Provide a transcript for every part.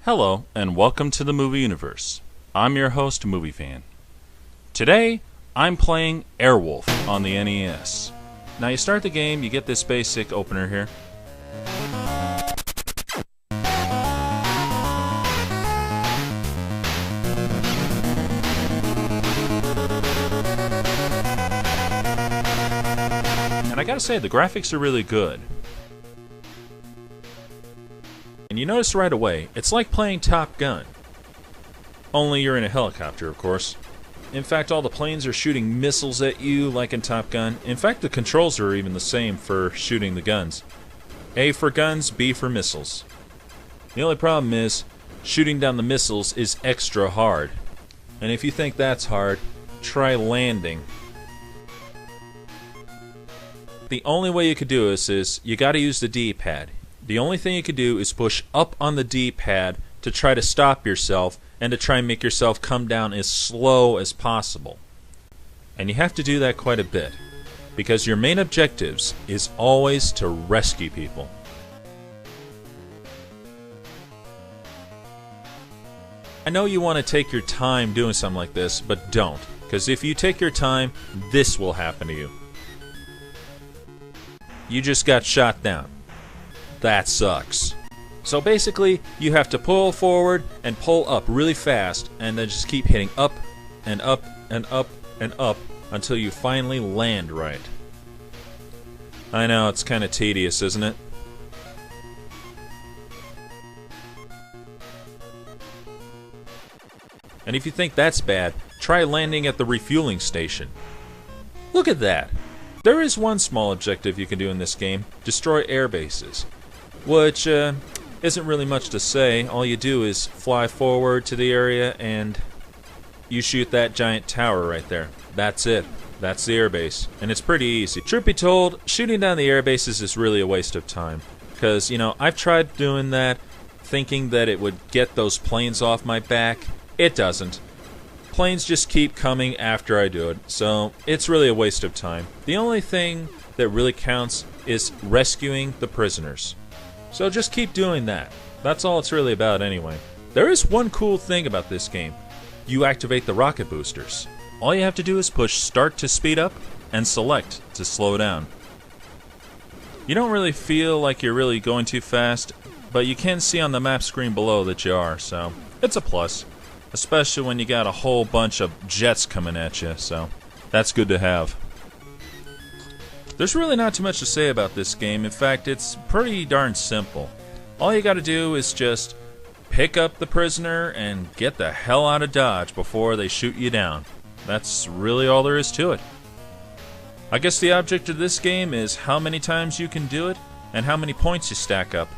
Hello, and welcome to the movie universe. I'm your host, Movie Fan. Today, I'm playing AirWolf on the NES. Now, you start the game, you get this basic opener here. And I gotta say, the graphics are really good. And you notice right away, it's like playing Top Gun. Only you're in a helicopter, of course. In fact, all the planes are shooting missiles at you like in Top Gun. In fact, the controls are even the same for shooting the guns. A for guns, B for missiles. The only problem is, shooting down the missiles is extra hard. And if you think that's hard, try landing. The only way you could do this is, you gotta use the D-pad. The only thing you can do is push up on the D-pad to try to stop yourself and to try and make yourself come down as slow as possible. And you have to do that quite a bit, because your main objectives is always to rescue people. I know you want to take your time doing something like this, but don't, because if you take your time, this will happen to you. You just got shot down. That sucks. So basically, you have to pull forward and pull up really fast, and then just keep hitting up and up and up and up until you finally land right. I know, it's kind of tedious, isn't it? And if you think that's bad, try landing at the refueling station. Look at that! There is one small objective you can do in this game: destroy air bases. Which isn't really much to say. All you do is fly forward to the area and you shoot that giant tower right there. That's it. That's the airbase. And it's pretty easy. Truth be told, shooting down the airbases is really a waste of time. Because, you know, I've tried doing that thinking that it would get those planes off my back. It doesn't. Planes just keep coming after I do it. So it's really a waste of time. The only thing that really counts is rescuing the prisoners. So just keep doing that. That's all it's really about anyway. There is one cool thing about this game. You activate the rocket boosters. All you have to do is push start to speed up and select to slow down. You don't really feel like you're really going too fast, but you can see on the map screen below that you are, so it's a plus. Especially when you got a whole bunch of jets coming at you, so that's good to have. There's really not too much to say about this game. In fact, it's pretty darn simple. All you gotta do is just pick up the prisoner and get the hell out of Dodge before they shoot you down. That's really all there is to it. I guess the object of this game is how many times you can do it and how many points you stack up.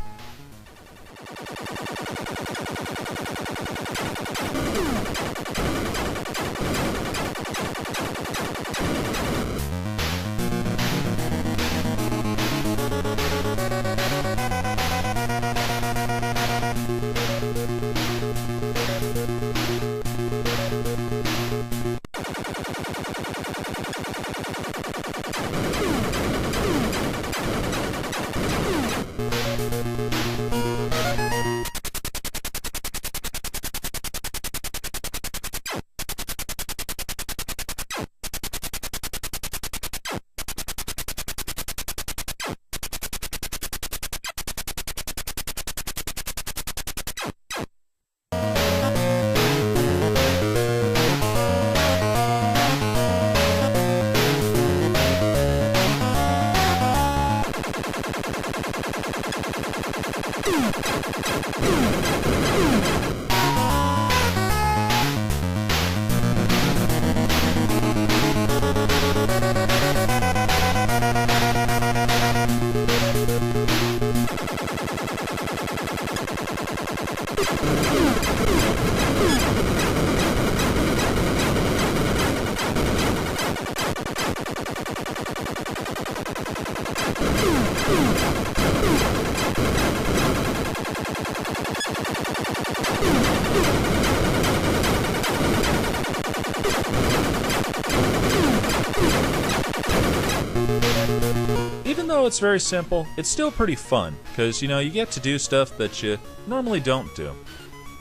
Even though it's very simple, it's still pretty fun, because, you know, you get to do stuff that you normally don't do.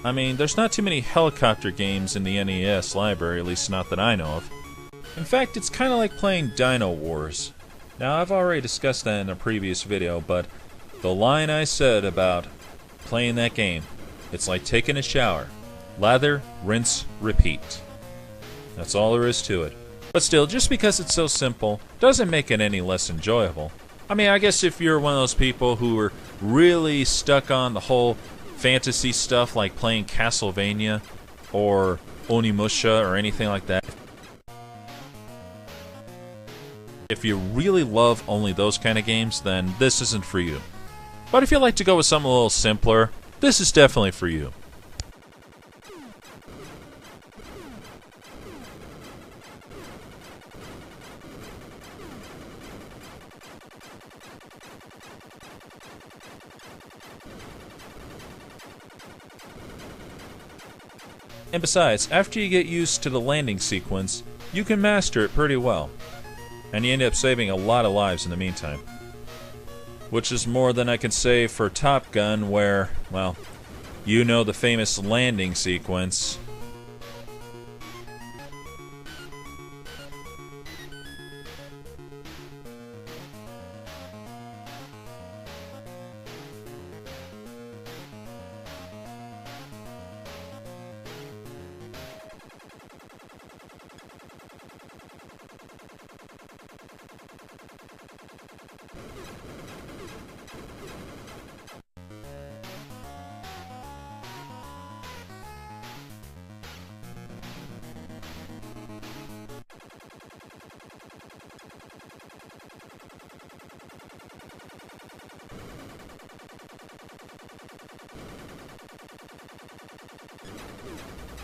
I mean, there's not too many helicopter games in the NES library, at least not that I know of. In fact, it's kind of like playing Dino Wars. Now, I've already discussed that in a previous video, but the line I said about playing that game, it's like taking a shower. Lather, rinse, repeat. That's all there is to it. But still, just because it's so simple, doesn't make it any less enjoyable. I mean, I guess if you're one of those people who are really stuck on the whole fantasy stuff, like playing Castlevania or Onimusha or anything like that, if you really love only those kind of games, then this isn't for you. But if you like to go with something a little simpler, this is definitely for you. And besides, after you get used to the landing sequence, you can master it pretty well. And you end up saving a lot of lives in the meantime. Which is more than I can say for Top Gun, where, well, you know the famous landing sequence.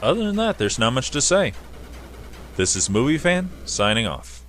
Other than that, there's not much to say. This is Movie Fan, signing off.